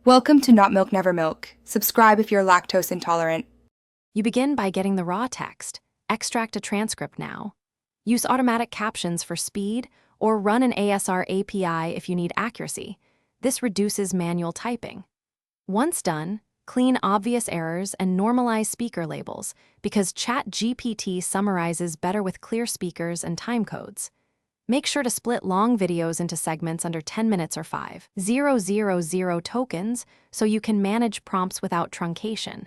Welcome to Not Milk Never Milk. Subscribe if you're lactose intolerant. You begin by getting the raw text, extract a transcript now, use automatic captions for speed, or run an ASR API if you need accuracy. This reduces manual typing. Once done, clean obvious errors and normalize speaker labels because Chatgpt summarizes better with clear speakers and timecodes. Make sure to split long videos into segments under 10 minutes or 5,000 tokens so you can manage prompts without truncation.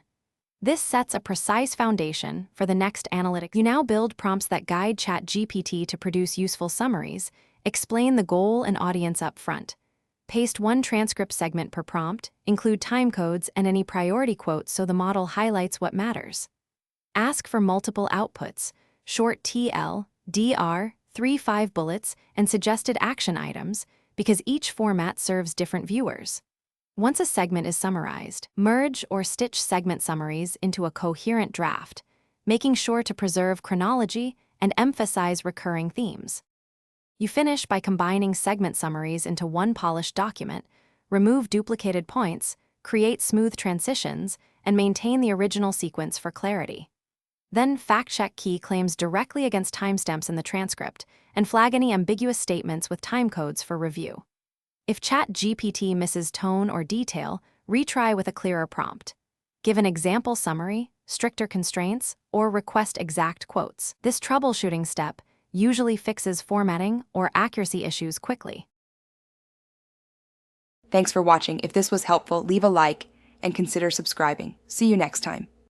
This sets a precise foundation for the next analytics. You now build prompts that guide Chatgpt to produce useful summaries, explain the goal and audience up front. Paste one transcript segment per prompt, include timecodes and any priority quotes so the model highlights what matters. Ask for multiple outputs, short TL, DR, 3-5 bullets, and suggested action items, because each format serves different viewers. Once a segment is summarized, merge or stitch segment summaries into a coherent draft, making sure to preserve chronology and emphasize recurring themes. You finish by combining segment summaries into one polished document, remove duplicated points, create smooth transitions, and maintain the original sequence for clarity. Then fact-check key claims directly against timestamps in the transcript and flag any ambiguous statements with timecodes for review. If Chatgpt misses tone or detail, retry with a clearer prompt. Give an example summary, stricter constraints, or request exact quotes. This troubleshooting step usually fixes formatting or accuracy issues quickly. Thanks for watching. If this was helpful, leave a like and consider subscribing. See you next time.